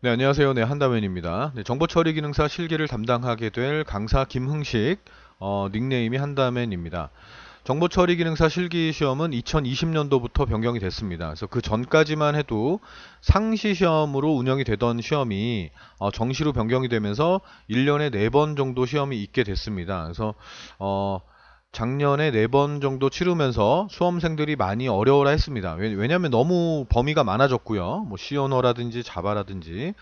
네, 안녕하세요. 네, 한다면입니다. 네, 정보처리 기능사 실기를 담당하게 될 강사 김흥식, 닉네임이 한다면입니다. 정보처리 기능사 실기 시험은 2020년도부터 변경이 됐습니다. 그래서 그 전까지만 해도 상시 시험으로 운영이 되던 시험이 정시로 변경이 되면서 1년에 4번 정도 시험이 있게 됐습니다. 그래서 어, 작년에 4번 정도 치르면서 수험생들이 많이 어려워라 했습니다. 왜냐하면 너무 범위가 많아졌고요. 뭐 C 언어라든지 자바라든지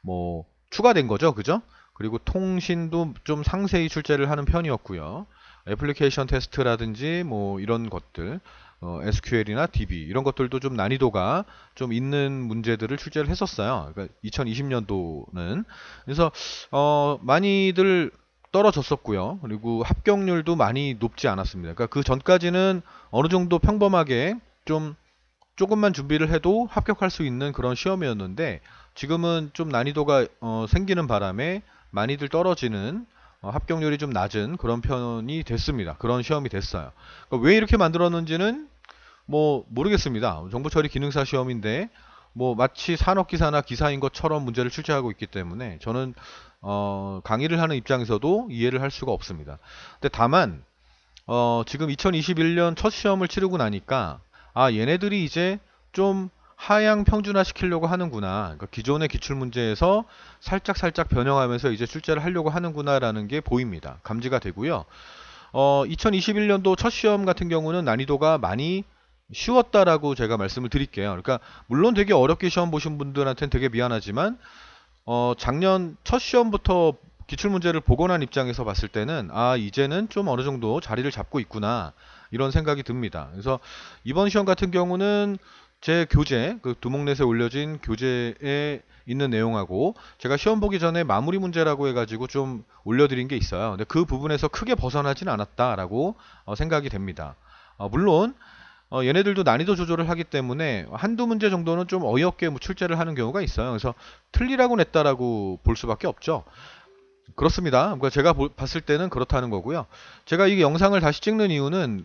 뭐 추가된 거죠, 그죠? 그리고 통신도 좀 상세히 출제를 하는 편이었고요. 애플리케이션 테스트라든지 뭐 이런 것들, SQL이나 DB 이런 것들도 좀 난이도가 좀 있는 문제들을 출제를 했었어요. 그러니까 2020년도는 그래서 많이들 떨어졌었고요. 그리고 합격률도 많이 높지 않았습니다. 그러니까 그 전까지는 어느 정도 평범하게 좀 조금만 준비를 해도 합격할 수 있는 그런 시험이었는데 지금은 좀 난이도가 생기는 바람에 많이들 떨어지는 합격률이 좀 낮은 그런 편이 됐습니다. 그런 시험이 됐어요. 그러니까 왜 이렇게 만들었는지는 뭐 모르겠습니다. 정보처리 기능사 시험인데 뭐 마치 산업기사나 기사인 것처럼 문제를 출제하고 있기 때문에 저는 강의를 하는 입장에서도 이해를 할 수가 없습니다. 근데 다만 지금 2021년 첫 시험을 치르고 나니까, 아, 얘네들이 이제 좀 하향 평준화 시키려고 하는구나. 그러니까 기존의 기출문제에서 살짝 변형하면서 이제 출제를 하려고 하는구나라는 게 보입니다. 감지가 되고요. 2021년도 첫 시험 같은 경우는 난이도가 많이 쉬웠다라고 제가 말씀을 드릴게요. 그러니까 물론 되게 어렵게 시험 보신 분들한테는 되게 미안하지만 작년 첫 시험부터 기출문제를 보고 난 입장에서 봤을 때는 아, 이제는 좀 어느 정도 자리를 잡고 있구나. 이런 생각이 듭니다. 그래서 이번 시험 같은 경우는 제 교재, 그 두목넷에 올려진 교재에 있는 내용하고 제가 시험 보기 전에 마무리 문제라고 해가지고 좀 올려드린 게 있어요. 근데 그 부분에서 크게 벗어나진 않았다라고 생각이 됩니다. 물론 얘네들도 난이도 조절을 하기 때문에 한두 문제 정도는 좀 어이없게 뭐 출제를 하는 경우가 있어요. 그래서 틀리라고 냈다라고 볼 수밖에 없죠. 그렇습니다. 그러니까 제가 봤을 때는 그렇다는 거고요. 제가 이 영상을 다시 찍는 이유는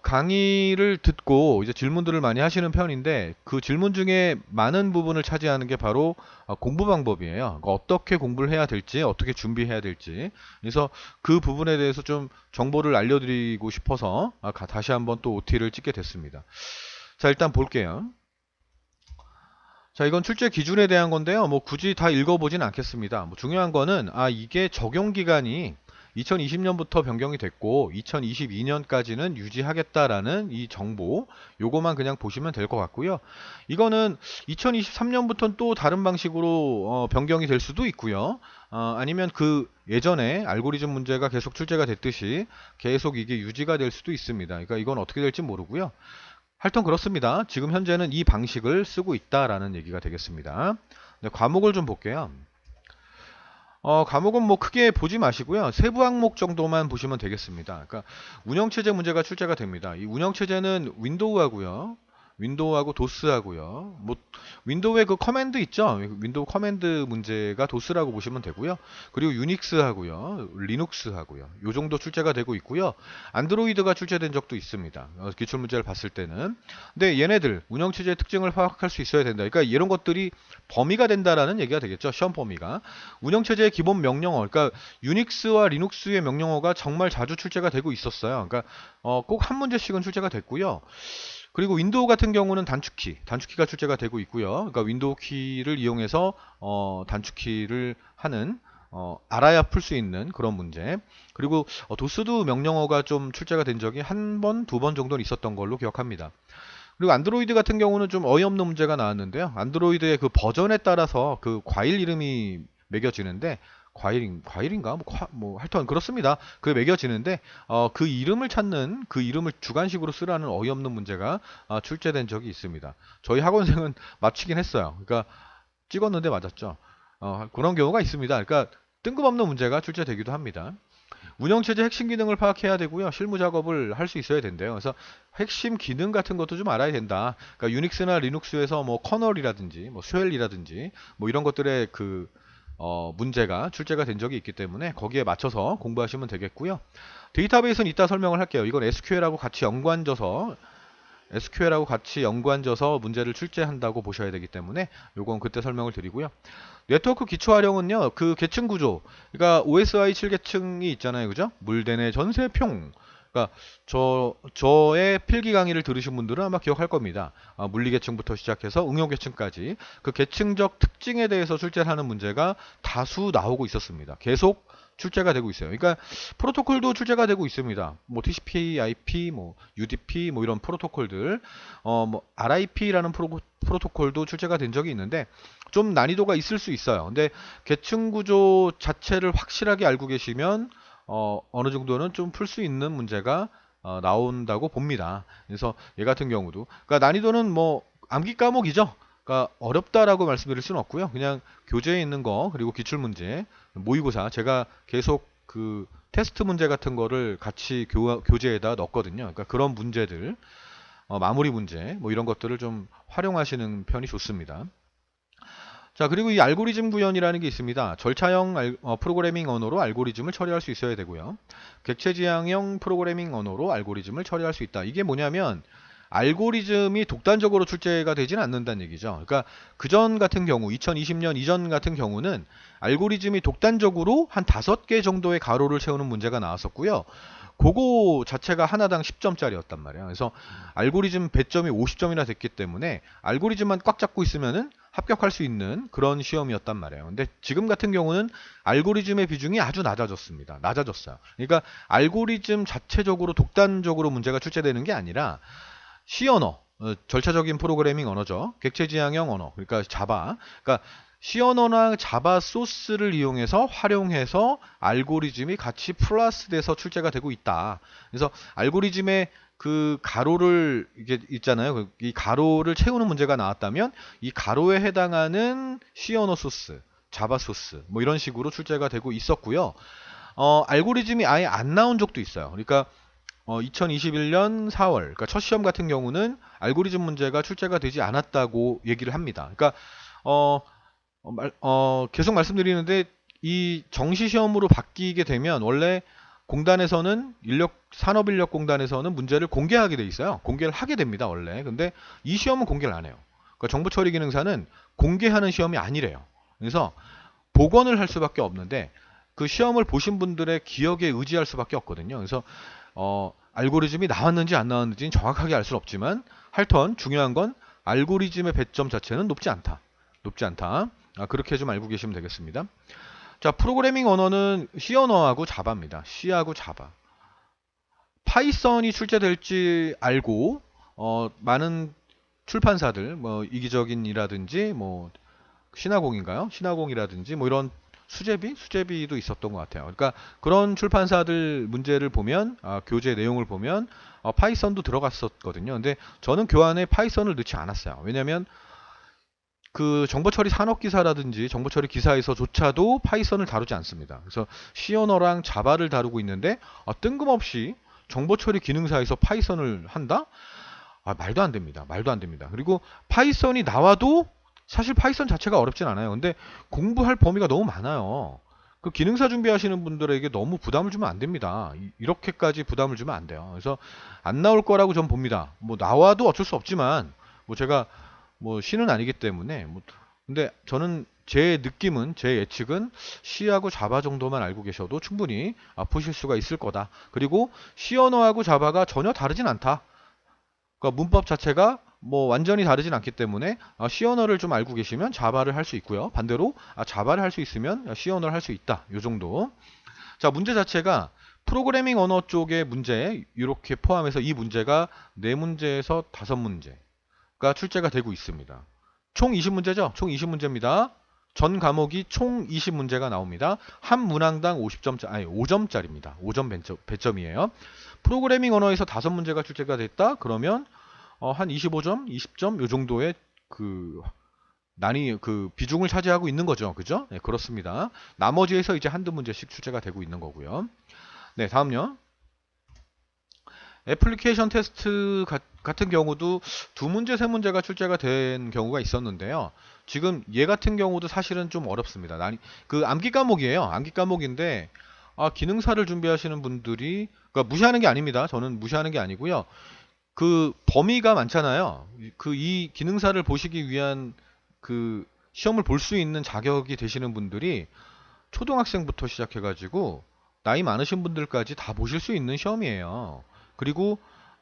강의를 듣고 이제 질문들을 많이 하시는 편인데 그 질문 중에 많은 부분을 차지하는 게 바로 공부 방법이에요. 그러니까 어떻게 공부를 해야 될지, 어떻게 준비해야 될지. 그래서 그 부분에 대해서 좀 정보를 알려드리고 싶어서 다시 한번 또 OT를 찍게 됐습니다. 자, 일단 볼게요. 자, 이건 출제 기준에 대한 건데요. 뭐 굳이 다 읽어보진 않겠습니다. 뭐 중요한 거는 이게 적용 기간이 2020년부터 변경이 됐고 2022년까지는 유지하겠다라는 이 정보 요거만 그냥 보시면 될 것 같고요. 이거는 2023년부터는 또 다른 방식으로 변경이 될 수도 있고요. 아니면 그 예전에 알고리즘 문제가 계속 출제가 됐듯이 계속 이게 유지가 될 수도 있습니다. 그러니까 이건 어떻게 될지 모르고요. 하여튼 그렇습니다. 지금 현재는 이 방식을 쓰고 있다라는 얘기가 되겠습니다. 네, 과목을 좀 볼게요. 과목은 뭐 크게 보지 마시고요. 세부 항목 정도만 보시면 되겠습니다. 그러니까 운영체제 문제가 출제가 됩니다. 이 운영체제는 윈도우하고요. 윈도우하고 도스하고요. 뭐 윈도우에 그 커맨드 있죠? 윈도우 커맨드 문제가 도스라고 보시면 되고요. 그리고 유닉스하고요. 리눅스하고요. 요 정도 출제가 되고 있고요. 안드로이드가 출제된 적도 있습니다. 기출 문제를 봤을 때는. 근데 얘네들 운영체제의 특징을 파악할 수 있어야 된다. 그러니까 이런 것들이 범위가 된다라는 얘기가 되겠죠. 시험 범위가. 운영체제의 기본 명령어, 그러니까 유닉스와 리눅스의 명령어가 정말 자주 출제가 되고 있었어요. 그러니까 꼭 한 문제씩은 출제가 됐고요. 그리고 윈도우 같은 경우는 단축키가 출제가 되고 있고요. 그러니까 윈도우 키를 이용해서 단축키를 하는 알아야 풀 수 있는 그런 문제. 그리고 도스도 명령어가 좀 출제가 된 적이 한 번, 두 번 정도는 있었던 걸로 기억합니다. 그리고 안드로이드 같은 경우는 좀 어이없는 문제가 나왔는데요. 안드로이드의 그 버전에 따라서 그 과일 이름이 매겨지는데 과일인가? 뭐 하여튼 그렇습니다. 그게 매겨지는데 그 이름을 찾는 그 이름을 주관식으로 쓰라는 어이없는 문제가 출제된 적이 있습니다. 저희 학원생은 맞히긴 했어요. 그러니까 찍었는데 맞았죠. 그런 경우가 있습니다. 그러니까 뜬금없는 문제가 출제되기도 합니다. 운영체제 핵심 기능을 파악해야 되고요. 실무 작업을 할 수 있어야 된대요. 그래서 핵심 기능 같은 것도 좀 알아야 된다. 그러니까 유닉스나 리눅스에서 뭐 커널이라든지 뭐 스웰이라든지 뭐 이런 것들의 그 문제가 출제가 된 적이 있기 때문에 거기에 맞춰서 공부하시면 되겠고요. 데이터베이스는 이따 설명을 할게요. 이건 SQL하고 같이 연관져서 SQL하고 같이 연관져서 문제를 출제한다고 보셔야 되기 때문에 요건 그때 설명을 드리고요. 네트워크 기초 활용은요, 그 계층 구조, 그러니까 OSI 7계층이 있잖아요, 그죠? 물대내 전세평. 그러니까 저의 필기 강의를 들으신 분들은 아마 기억할 겁니다. 물리 계층부터 시작해서 응용 계층까지 그 계층적 특징에 대해서 출제를 하는 문제가 다수 나오고 있었습니다. 계속 출제가 되고 있어요. 그러니까 프로토콜도 출제가 되고 있습니다. 뭐 TCP, IP, 뭐 UDP, 뭐 이런 프로토콜들, 뭐 RIP라는 프로토콜도 출제가 된 적이 있는데 좀 난이도가 있을 수 있어요. 근데 계층 구조 자체를 확실하게 알고 계시면 어느 정도는 좀 풀 수 있는 문제가 나온다고 봅니다. 그래서 얘 같은 경우도, 그러니까 난이도는 뭐 암기 과목이죠. 그러니까 어렵다라고 말씀드릴 수는 없고요. 그냥 교재에 있는 거, 그리고 기출 문제, 모의고사, 제가 계속 그 테스트 문제 같은 거를 같이 교재에다 넣었거든요. 그러니까 그런 문제들, 마무리 문제, 뭐 이런 것들을 좀 활용하시는 편이 좋습니다. 자, 그리고 이 알고리즘 구현이라는 게 있습니다. 절차형 프로그래밍 언어로 알고리즘을 처리할 수 있어야 되고요. 객체 지향형 프로그래밍 언어로 알고리즘을 처리할 수 있다. 이게 뭐냐면 알고리즘이 독단적으로 출제가 되지는 않는다는 얘기죠. 그러니까 그전 같은 경우, 2020년 이전 같은 경우는 알고리즘이 독단적으로 한 5개 정도의 가로를 채우는 문제가 나왔었고요. 그거 자체가 하나당 10점짜리였단 말이에요. 그래서 알고리즘 배점이 50점이나 됐기 때문에 알고리즘만 꽉 잡고 있으면은 합격할 수 있는 그런 시험이었단 말이에요. 근데 지금 같은 경우는 알고리즘의 비중이 아주 낮아졌습니다. 낮아졌어요. 그러니까 알고리즘 자체적으로 독단적으로 문제가 출제되는 게 아니라 C언어, 절차적인 프로그래밍 언어죠. 객체지향형 언어, 그러니까 자바. 그러니까 C언어나 자바 소스를 이용해서 활용해서 알고리즘이 같이 플러스돼서 출제가 되고 있다. 그래서 알고리즘의 그 가로를 이게 있잖아요. 이 가로를 채우는 문제가 나왔다면 이 가로에 해당하는 C언어 소스, 자바 소스, 뭐 이런 식으로 출제가 되고 있었고요. 알고리즘이 아예 안 나온 적도 있어요. 그러니까 2021년 4월, 그러니까 첫 시험 같은 경우는 알고리즘 문제가 출제가 되지 않았다고 얘기를 합니다. 그러니까 어, 계속 말씀드리는데 이 정시 시험으로 바뀌게 되면 원래 공단에서는 산업인력공단에서는 문제를 공개하게 돼 있어요. 공개를 하게 됩니다, 원래. 근데 이 시험은 공개를 안 해요. 그러니까 정보처리기능사는 공개하는 시험이 아니래요. 그래서 복원을 할 수밖에 없는데 그 시험을 보신 분들의 기억에 의지할 수밖에 없거든요. 그래서 알고리즘이 나왔는지 안 나왔는지는 정확하게 알 수는 없지만 하여튼 중요한 건 알고리즘의 배점 자체는 높지 않다. 높지 않다. 그렇게 좀 알고 계시면 되겠습니다. 자, 프로그래밍 언어는 C 언어하고 자바입니다. C하고 자바. 파이썬이 출제될지 알고 많은 출판사들, 뭐 이기적인이라든지 뭐 신화공인가요? 신화공이라든지 뭐 이런 수제비도 있었던 것 같아요. 그러니까 그런 출판사들 문제를 보면 교재 내용을 보면 파이썬도 들어갔었거든요. 근데 저는 교환에 파이썬을 넣지 않았어요. 왜냐하면 그 정보처리 산업기사라든지 정보처리 기사에서조차도 파이썬을 다루지 않습니다. 그래서 C 언어랑 자바를 다루고 있는데 뜬금없이 정보처리 기능사에서 파이썬을 한다? 말도 안 됩니다. 말도 안 됩니다. 그리고 파이썬이 나와도 사실 파이썬 자체가 어렵진 않아요. 근데 공부할 범위가 너무 많아요. 그 기능사 준비하시는 분들에게 너무 부담을 주면 안 됩니다. 이렇게까지 부담을 주면 안 돼요. 그래서 안 나올 거라고 전 봅니다. 뭐 나와도 어쩔 수 없지만 뭐 제가 뭐 C는 아니기 때문에 근데 저는 제 느낌은 제 예측은 C하고 자바 정도만 알고 계셔도 충분히 푸실 수가 있을 거다. 그리고 C 언어하고 자바가 전혀 다르진 않다. 그러니까 문법 자체가 뭐 완전히 다르진 않기 때문에 C 언어를 좀 알고 계시면 자바를 할 수 있고요. 반대로 자바를 할 수 있으면 C 언어를 할 수 있다. 요 정도. 자, 문제 자체가 프로그래밍 언어 쪽의 문제 이렇게 포함해서 이 문제가 4문제에서 5문제가 출제가 되고 있습니다. 총 20문제죠? 총 20문제입니다. 전 과목이 총 20문제가 나옵니다. 한 문항당 5점짜리입니다. 5점 배점이에요. 프로그래밍 언어에서 5문제가 출제가 됐다? 그러면 한 25점, 20점 요 정도의 그 비중을 차지하고 있는 거죠. 그죠? 네, 그렇습니다. 나머지에서 이제 한두 문제씩 출제가 되고 있는 거고요. 네, 다음요. 애플리케이션 테스트 같은 경우도 2문제, 3문제가 출제가 된 경우가 있었는데요. 지금 얘 같은 경우도 사실은 좀 어렵습니다. 그 암기 과목이에요. 암기 과목인데 기능사를 준비하시는 분들이 그러니까 무시하는 게 아닙니다. 저는 무시하는 게 아니고요. 그 범위가 많잖아요. 그 이 기능사를 보시기 위한 그 시험을 볼 수 있는 자격이 되시는 분들이 초등학생부터 시작해가지고 나이 많으신 분들까지 다 보실 수 있는 시험이에요. 그리고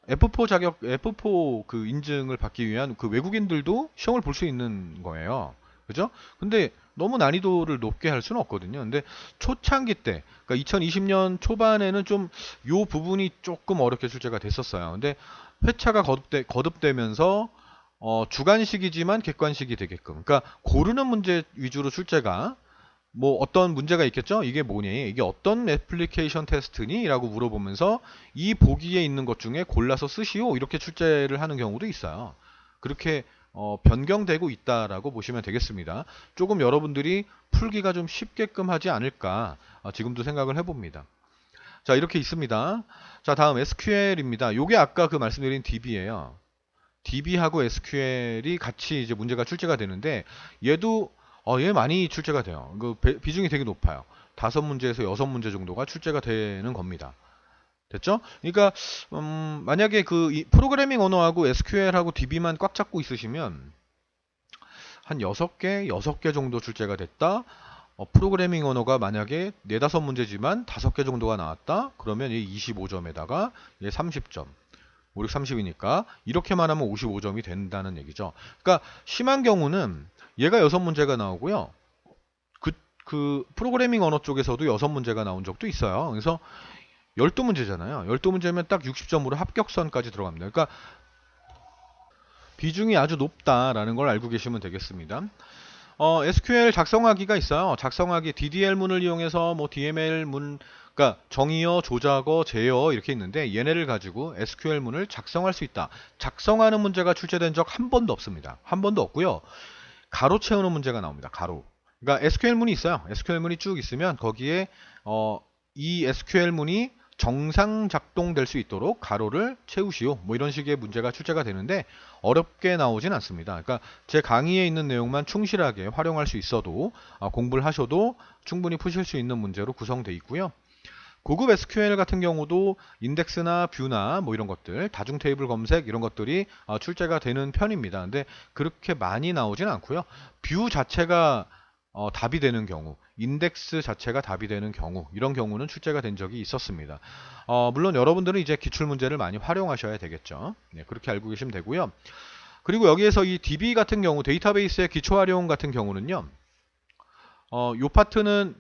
F4 자격, F4 그 인증을 받기 위한 그 외국인들도 시험을 볼 수 있는 거예요. 그죠? 근데 너무 난이도를 높게 할 수는 없거든요. 근데 초창기 때, 그러니까 2020년 초반에는 좀 요 부분이 조금 어렵게 출제가 됐었어요. 근데 회차가 거듭되면서 주관식이지만 객관식이 되게끔, 그러니까 고르는 문제 위주로 출제가 뭐 어떤 문제가 있겠죠? 이게 뭐니? 이게 어떤 애플리케이션 테스트니? 라고 물어보면서 이 보기에 있는 것 중에 골라서 쓰시오. 이렇게 출제를 하는 경우도 있어요. 그렇게 변경되고 있다라고 보시면 되겠습니다. 조금 여러분들이 풀기가 좀 쉽게끔 하지 않을까 지금도 생각을 해봅니다. 자, 이렇게 있습니다. 자, 다음 SQL입니다. 요게 아까 그 말씀드린 DB예요. DB하고 SQL이 같이 이제 문제가 출제가 되는데 얘도 얘 많이 출제가 돼요. 그 비중이 되게 높아요. 5문제에서 6문제 정도가 출제가 되는 겁니다. 됐죠? 그러니까 만약에 그 프로그래밍 언어하고 SQL하고 DB만 꽉 잡고 있으시면 한 6개 정도 출제가 됐다. 프로그래밍 언어가 만약에 4, 5문제지만 5개 정도가 나왔다. 그러면 얘 25점에다가 얘 30점. 5, 6, 30이니까 이렇게만 하면 55점이 된다는 얘기죠. 그러니까 심한 경우는 얘가 6문제가 나오고요. 그 프로그래밍 언어 쪽에서도 6문제가 나온 적도 있어요. 그래서 12문제잖아요. 12문제면 딱 60점으로 합격선까지 들어갑니다. 그러니까 비중이 아주 높다라는 걸 알고 계시면 되겠습니다. SQL 작성하기가 있어요. 작성하기 DDL문을 이용해서 뭐 DML문, 그러니까 정의어, 조작어, 제어 이렇게 있는데 얘네를 가지고 SQL문을 작성할 수 있다. 작성하는 문제가 출제된 적 한 번도 없습니다. 한 번도 없고요. 가로 채우는 문제가 나옵니다. 가로. 그러니까 SQL문이 있어요. SQL문이 쭉 있으면 거기에 이 SQL문이 정상 작동될 수 있도록 가로를 채우시오. 뭐 이런 식의 문제가 출제가 되는데 어렵게 나오진 않습니다. 그러니까 제 강의에 있는 내용만 충실하게 활용할 수 있어도 공부를 하셔도 충분히 푸실 수 있는 문제로 구성되어 있고요. 고급 SQL 같은 경우도 인덱스나 뷰나 뭐 이런 것들, 다중 테이블 검색 이런 것들이 출제가 되는 편입니다. 근데 그렇게 많이 나오진 않고요. 뷰 자체가 답이 되는 경우, 인덱스 자체가 답이 되는 경우, 이런 경우는 출제가 된 적이 있었습니다. 물론 여러분들은 이제 기출문제를 많이 활용하셔야 되겠죠. 네, 그렇게 알고 계시면 되고요. 그리고 여기에서 이 DB 같은 경우, 데이터베이스의 기초 활용 같은 경우는요, 요 파트는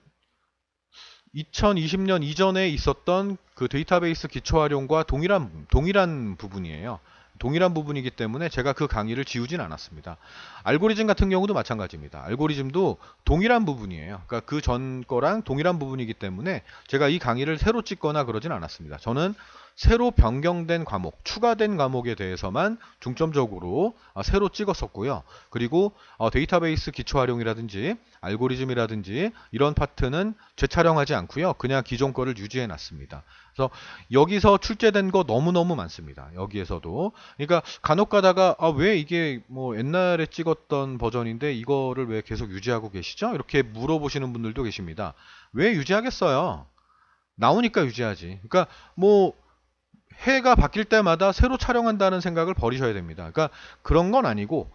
2020년 이전에 있었던 그 데이터베이스 기초 활용과 동일한 부분이에요. 동일한 부분이기 때문에 제가 그 강의를 지우진 않았습니다. 알고리즘 같은 경우도 마찬가지입니다. 알고리즘도 동일한 부분이에요. 그러니까 그 전 거랑 동일한 부분이기 때문에 제가 이 강의를 새로 찍거나 그러진 않았습니다. 저는 새로 변경된 과목, 추가된 과목에 대해서만 중점적으로 새로 찍었었고요. 그리고 데이터베이스 기초 활용이라든지 알고리즘이라든지 이런 파트는 재촬영하지 않고요. 그냥 기존 거를 유지해 놨습니다. 그래서 여기서 출제된 거 너무너무 많습니다. 여기에서도. 그러니까 간혹 가다가 왜 이게 뭐 옛날에 찍었던 버전인데 이거를 왜 계속 유지하고 계시죠? 이렇게 물어보시는 분들도 계십니다. 왜 유지하겠어요? 나오니까 유지하지. 그러니까 뭐 해가 바뀔 때마다 새로 촬영한다는 생각을 버리셔야 됩니다. 그러니까 그런 건 아니고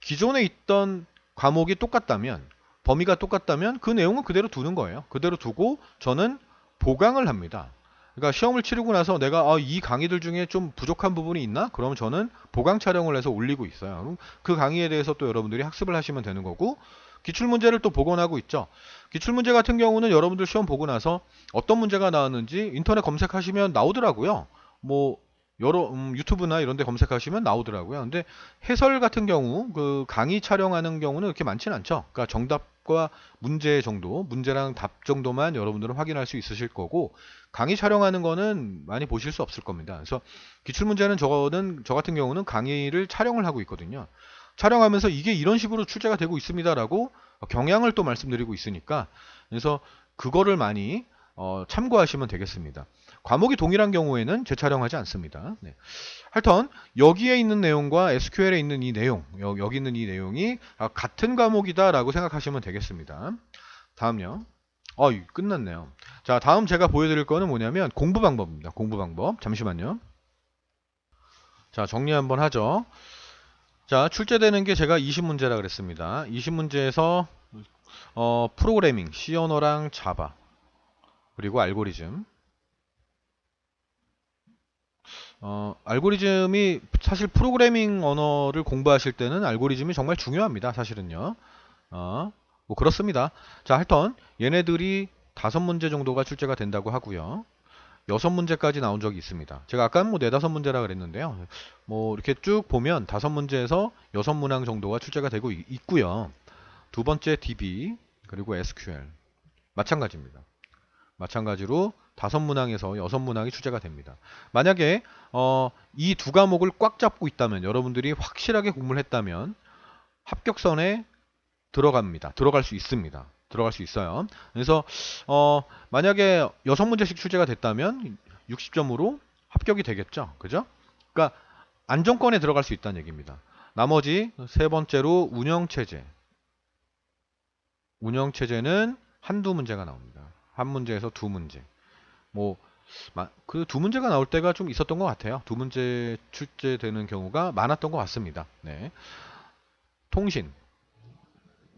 기존에 있던 과목이 똑같다면, 범위가 똑같다면 그 내용은 그대로 두는 거예요. 그대로 두고 저는 보강을 합니다. 그러니까 시험을 치르고 나서 내가 이 강의들 중에 좀 부족한 부분이 있나? 그럼 저는 보강 촬영을 해서 올리고 있어요. 그럼 그 강의에 대해서 또 여러분들이 학습을 하시면 되는 거고, 기출문제를 또 복원하고 있죠. 기출문제 같은 경우는 여러분들 시험 보고 나서 어떤 문제가 나왔는지 인터넷 검색하시면 나오더라고요. 뭐 여러 유튜브나 이런 데 검색하시면 나오더라고요. 근데 해설 같은 경우 그 강의 촬영하는 경우는 그렇게 많지는 않죠. 그러니까 정답과 문제 정도, 문제랑 답 정도만 여러분들은 확인할 수 있으실 거고, 강의 촬영하는 거는 많이 보실 수 없을 겁니다. 그래서 기출문제는 저 같은 경우는 강의를 촬영을 하고 있거든요. 촬영하면서 이게 이런 식으로 출제가 되고 있습니다라고 경향을 또 말씀드리고 있으니까, 그래서 그거를 많이 참고하시면 되겠습니다. 과목이 동일한 경우에는 재촬영하지 않습니다. 네. 하여튼 여기에 있는 내용과 SQL에 있는 이 내용, 여기 있는 이 내용이 같은 과목이다라고 생각하시면 되겠습니다. 다음요. 끝났네요. 자, 다음 제가 보여드릴 거는 뭐냐면 공부 방법입니다. 공부 방법. 잠시만요. 자, 정리 한번 하죠. 자, 출제되는 게 제가 20문제라 그랬습니다. 20문제에서 프로그래밍, C 언어랑 자바, 그리고 알고리즘. 알고리즘이 사실 프로그래밍 언어를 공부하실 때는 알고리즘이 정말 중요합니다. 사실은요. 뭐 그렇습니다. 자, 하여튼 얘네들이 5문제 정도가 출제가 된다고 하고요. 6문제까지 나온 적이 있습니다. 제가 아까는 뭐 4~5문제라 그랬는데요. 뭐 이렇게 쭉 보면 5문제에서 6문항 정도가 출제가 되고 있고요. 두 번째 DB, 그리고 SQL. 마찬가지입니다. 마찬가지로 5문항에서 6문항이 출제가 됩니다. 만약에 이 두 과목을 꽉 잡고 있다면, 여러분들이 확실하게 공부를 했다면 합격선에 들어갑니다. 들어갈 수 있습니다. 들어갈 수 있어요. 그래서 만약에 6문제씩 출제가 됐다면 60점으로 합격이 되겠죠. 그죠? 그러니까 안정권에 들어갈 수 있다는 얘기입니다. 나머지 세 번째로 운영체제. 운영체제는 한두 문제가 나옵니다. 한 문제에서 두 문제. 뭐, 그 두 문제가 나올 때가 좀 있었던 것 같아요. 두 문제 출제되는 경우가 많았던 것 같습니다. 네. 통신.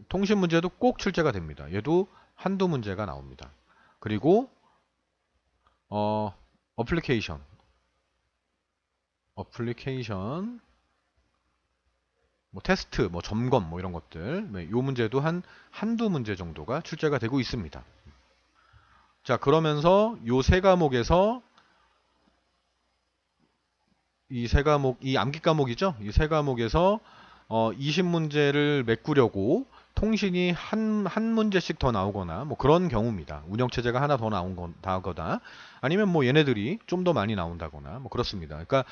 통신 문제도 꼭 출제가 됩니다. 얘도 한두 문제가 나옵니다. 그리고 어플리케이션. 뭐 테스트, 뭐 점검, 뭐 이런 것들. 네, 요 문제도 한두 문제 정도가 출제가 되고 있습니다. 자, 그러면서 요 세 과목에서 이 세 과목, 이 암기 과목이죠? 이 세 과목에서 20문제를 메꾸려고 통신이 한 문제씩 더 나오거나 뭐 그런 경우입니다. 운영체제가 하나 더 나오거나 아니면 뭐 얘네들이 좀 더 많이 나온다거나 뭐 그렇습니다. 그러니까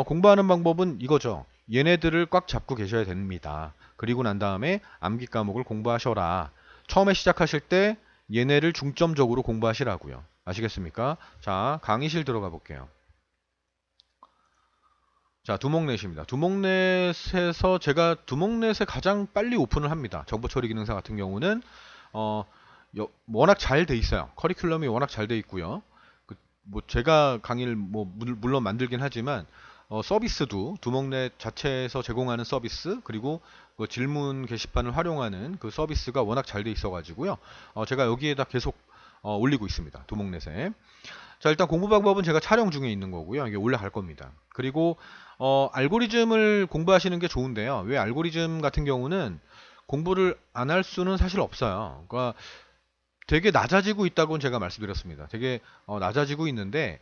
공부하는 방법은 이거죠. 얘네들을 꽉 잡고 계셔야 됩니다. 그리고 난 다음에 암기 과목을 공부하셔라. 처음에 시작하실 때 얘네를 중점적으로 공부하시라고요. 아시겠습니까? 자, 강의실 들어가 볼게요. 자, 두목넷입니다. 두목넷에서 제가 두목넷에 가장 빨리 오픈을 합니다. 정보처리 기능사 같은 경우는 워낙 잘 돼 있어요. 커리큘럼이 워낙 잘 돼 있고요. 뭐 제가 강의를 뭐 물론 만들긴 하지만 서비스도 두목넷 자체에서 제공하는 서비스, 그리고 그 질문 게시판을 활용하는 그 서비스가 워낙 잘 돼 있어 가지고요. 제가 여기에다 계속 올리고 있습니다. 두목넷에. 자, 일단 공부 방법은 제가 촬영 중에 있는 거고요. 이게 올라갈 겁니다. 그리고 알고리즘을 공부하시는 게 좋은데요. 왜 알고리즘 같은 경우는 공부를 안 할 수는 사실 없어요. 그러니까 되게 낮아지고 있다고는 제가 말씀드렸습니다. 되게 낮아지고 있는데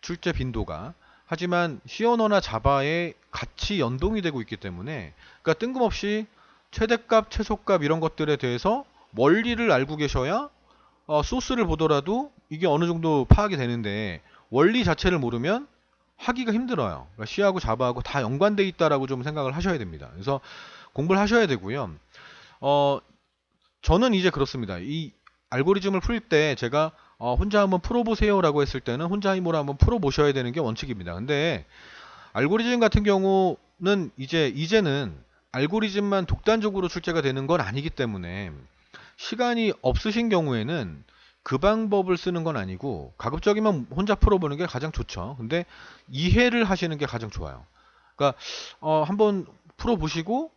출제 빈도가, 하지만 C 언어나 자바에 같이 연동이 되고 있기 때문에, 그러니까 뜬금없이 최대값, 최소값 이런 것들에 대해서 원리를 알고 계셔야 소스를 보더라도 이게 어느 정도 파악이 되는데, 원리 자체를 모르면 하기가 힘들어요. 그러니까 C하고 자바하고 다 연관돼 있다라고 좀 생각을 하셔야 됩니다. 그래서 공부를 하셔야 되고요. 저는 이제 그렇습니다. 이 알고리즘을 풀 때 제가 혼자 한번 풀어보세요라고 했을 때는 혼자 힘으로 한번 풀어보셔야 되는 게 원칙입니다. 근데 알고리즘 같은 경우는 이제는 알고리즘만 독단적으로 출제가 되는 건 아니기 때문에, 시간이 없으신 경우에는 그 방법을 쓰는 건 아니고 가급적이면 혼자 풀어보는 게 가장 좋죠. 근데 이해를 하시는 게 가장 좋아요. 그러니까 한번 풀어보시고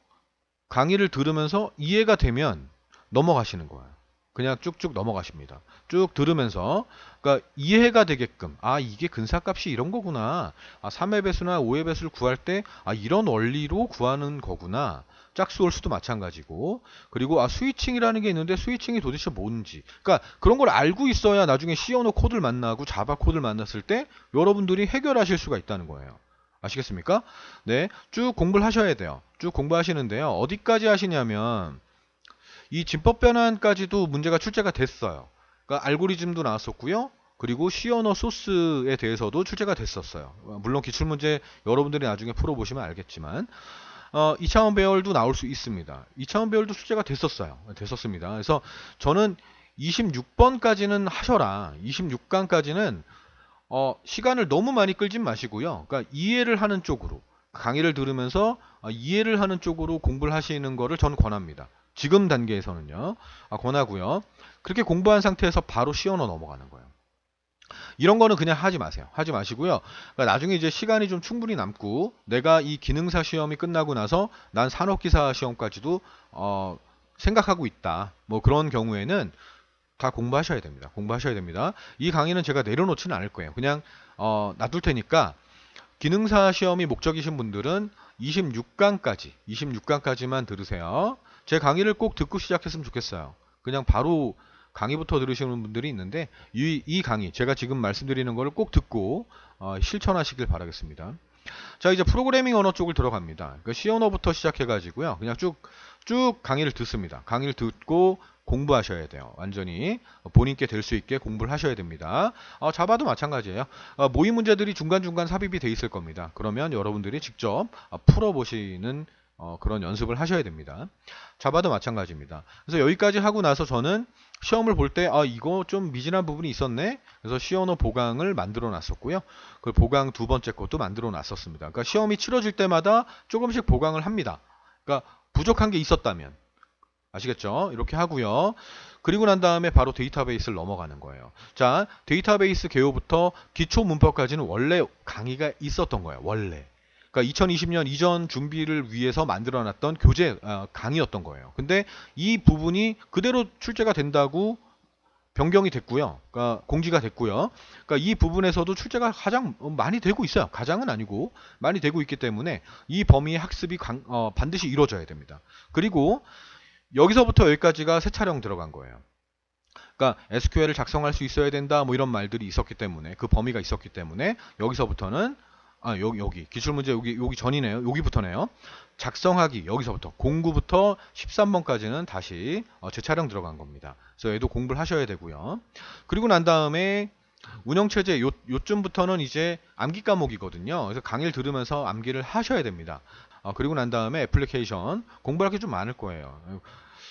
강의를 들으면서 이해가 되면 넘어가시는 거예요. 그냥 쭉쭉 넘어가십니다. 쭉 들으면서, 그러니까 이해가 되게끔, 이게 근사값이 이런 거구나, 3의 배수나 5의 배수를 구할 때 이런 원리로 구하는 거구나. 짝수홀수도 마찬가지고, 그리고 스위칭이라는 게 있는데 스위칭이 도대체 뭔지, 그러니까 그런 걸 알고 있어야 나중에 C 언어 코드를 만나고 자바 코드를 만났을 때 여러분들이 해결하실 수가 있다는 거예요. 아시겠습니까? 네, 쭉 공부를 하셔야 돼요. 쭉 공부하시는데요. 어디까지 하시냐면 이 진법 변환까지도 문제가 출제가 됐어요. 그러니까 알고리즘도 나왔었고요. 그리고 C 언어 소스에 대해서도 출제가 됐었어요. 물론 기출문제 여러분들이 나중에 풀어보시면 알겠지만 2차원 배열도 나올 수 있습니다. 2차원 배열도 출제가 됐었습니다. 그래서 저는 26번까지는 하셔라. 26강까지는 시간을 너무 많이 끌진 마시고요. 그러니까 이해를 하는 쪽으로, 강의를 들으면서 이해를 하는 쪽으로 공부를 하시는 거를 저는 권합니다. 지금 단계에서는요. 권하고요. 그렇게 공부한 상태에서 바로 C 언어 넘어가는 거예요. 이런 거는 그냥 하지 마세요. 하지 마시고요. 그러니까 나중에 이제 시간이 좀 충분히 남고 내가 이 기능사 시험이 끝나고 나서 난 산업기사 시험까지도 생각하고 있다. 뭐 그런 경우에는 다 공부하셔야 됩니다. 공부하셔야 됩니다. 이 강의는 제가 내려놓지는 않을 거예요. 그냥 놔둘 테니까 기능사 시험이 목적이신 분들은 26강까지만 들으세요. 제 강의를 꼭 듣고 시작했으면 좋겠어요. 그냥 바로 강의부터 들으시는 분들이 있는데 이 강의 제가 지금 말씀드리는 거를 꼭 듣고 실천하시길 바라겠습니다. 자, 이제 프로그래밍 언어 쪽을 들어갑니다. 그러니까 C 언어부터 시작해 가지고요. 그냥 쭉 강의를 듣습니다. 강의를 듣고 공부하셔야 돼요. 완전히 본인께 될 수 있게 공부를 하셔야 됩니다. 자바도 마찬가지예요. 모의 문제들이 중간중간 삽입이 돼 있을 겁니다. 그러면 여러분들이 직접 풀어보시는 그런 연습을 하셔야 됩니다. 자바도 마찬가지입니다. 그래서 여기까지 하고 나서 저는 시험을 볼 때 이거 좀 미진한 부분이 있었네. 그래서 C 언어 보강을 만들어 놨었고요. 그 보강 두 번째 것도 만들어 놨었습니다. 그러니까 시험이 치러질 때마다 조금씩 보강을 합니다. 그러니까 부족한 게 있었다면 아시겠죠? 이렇게 하고요. 그리고 난 다음에 바로 데이터베이스를 넘어가는 거예요. 자, 데이터베이스 개요부터 기초 문법까지는 원래 강의가 있었던 거예요. 원래. 그러니까 2020년 이전 준비를 위해서 만들어놨던 교재 강의였던 거예요. 근데 이 부분이 그대로 출제가 된다고 변경이 됐고요. 그러니까 공지가 됐고요. 그러니까 이 부분에서도 출제가 가장 많이 되고 있어요. 가장은 아니고 많이 되고 있기 때문에 이 범위의 학습이 반드시 이루어져야 됩니다. 그리고 여기서부터 여기까지가 새 촬영 들어간 거예요. 그러니까 SQL을 작성할 수 있어야 된다 뭐 이런 말들이 있었기 때문에 그 범위가 있었기 때문에 여기서부터는 여기 기출문제 여기 전이네요. 여기부터네요. 작성하기 여기서부터 공구부터 13번까지는 다시 재촬영 들어간 겁니다. 그래서 얘도 공부를 하셔야 되고요. 그리고 난 다음에 운영체제 요쯤부터는 이제 암기 과목이거든요. 그래서 강의를 들으면서 암기를 하셔야 됩니다. 그리고 난 다음에 애플리케이션 공부할 게 좀 많을 거예요.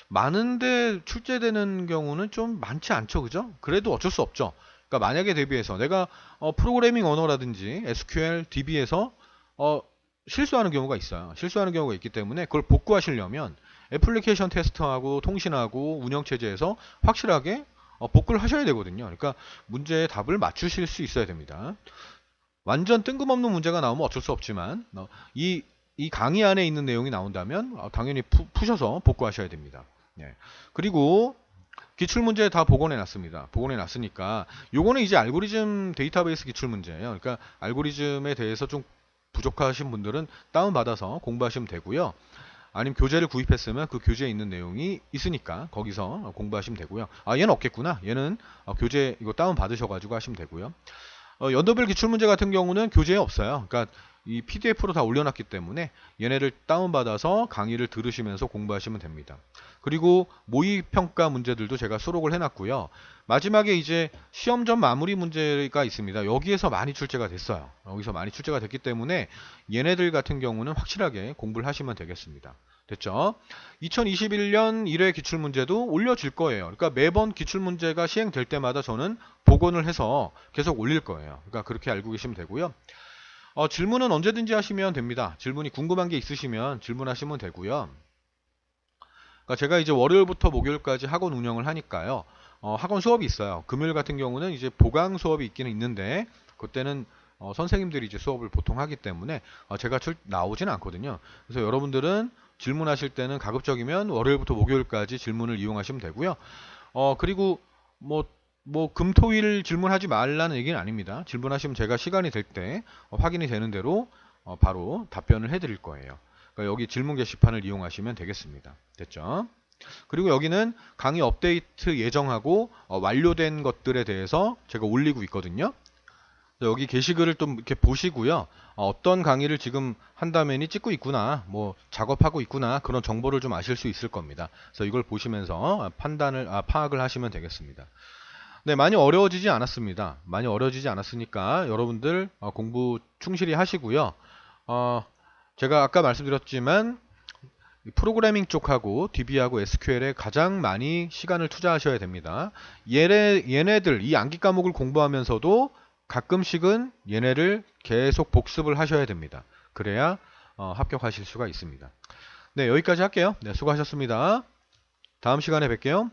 많은데 출제되는 경우는 좀 많지 않죠, 그죠? 그래도 어쩔 수 없죠. 그러니까 만약에 대비해서 내가 프로그래밍 언어라든지 SQL, DB에서 실수하는 경우가 있어요. 실수하는 경우가 있기 때문에 그걸 복구하시려면 애플리케이션 테스트하고 통신하고 운영체제에서 확실하게 복구를 하셔야 되거든요. 그러니까 문제의 답을 맞추실 수 있어야 됩니다. 완전 뜬금없는 문제가 나오면 어쩔 수 없지만 이 강의 안에 있는 내용이 나온다면 당연히 푸셔서 복구하셔야 됩니다. 예. 그리고 기출문제 다 복원해 놨습니다. 복원해 놨으니까 요거는 이제 알고리즘 데이터베이스 기출문제예요. 그러니까 알고리즘에 대해서 좀 부족하신 분들은 다운받아서 공부하시면 되고요. 아니면 교재를 구입했으면 그 교재에 있는 내용이 있으니까 거기서 공부하시면 되고요. 얘는 없겠구나. 얘는 교재 이거 다운받으셔가지고 하시면 되고요. 연도별 기출문제 같은 경우는 교재에 없어요. 그러니까 이 PDF로 다 올려놨기 때문에 얘네를 다운받아서 강의를 들으시면서 공부하시면 됩니다. 그리고 모의평가 문제들도 제가 수록을 해놨고요. 마지막에 이제 시험 전 마무리 문제가 있습니다. 여기에서 많이 출제가 됐어요. 여기서 많이 출제가 됐기 때문에 얘네들 같은 경우는 확실하게 공부를 하시면 되겠습니다. 됐죠? 2021년 1회 기출문제도 올려질 거예요. 그러니까 매번 기출문제가 시행될 때마다 저는 복원을 해서 계속 올릴 거예요. 그러니까 그렇게 알고 계시면 되고요. 질문은 언제든지 하시면 됩니다. 질문이 궁금한 게 있으시면 질문하시면 되고요. 그러니까 제가 이제 월요일부터 목요일까지 학원 운영을 하니까요. 학원 수업이 있어요. 금요일 같은 경우는 이제 보강 수업이 있기는 있는데 그때는 선생님들이 이제 수업을 보통 하기 때문에 제가 나오지는 않거든요. 그래서 여러분들은 질문하실 때는 가급적이면 월요일부터 목요일까지 질문을 이용하시면 되고요. 그리고 뭐 금토일 질문하지 말라는 얘기는 아닙니다. 질문하시면 제가 시간이 될 때 확인이 되는 대로 바로 답변을 해드릴 거예요. 그러니까 여기 질문 게시판을 이용하시면 되겠습니다. 됐죠? 그리고 여기는 강의 업데이트 예정하고 완료된 것들에 대해서 제가 올리고 있거든요. 여기 게시글을 좀 이렇게 보시고요. 어떤 강의를 지금 한다면이 찍고 있구나, 뭐 작업하고 있구나, 그런 정보를 좀 아실 수 있을 겁니다. 그래서 이걸 보시면서 파악을 하시면 되겠습니다. 네, 많이 어려워지지 않았습니다. 많이 어려워지지 않았으니까 여러분들 공부 충실히 하시고요. 제가 아까 말씀드렸지만 프로그래밍 쪽하고 DB하고 SQL에 가장 많이 시간을 투자하셔야 됩니다. 얘네들 이 암기 과목을 공부하면서도 가끔씩은 얘네를 계속 복습을 하셔야 됩니다. 그래야 합격하실 수가 있습니다. 네, 여기까지 할게요. 네, 수고하셨습니다. 다음 시간에 뵐게요.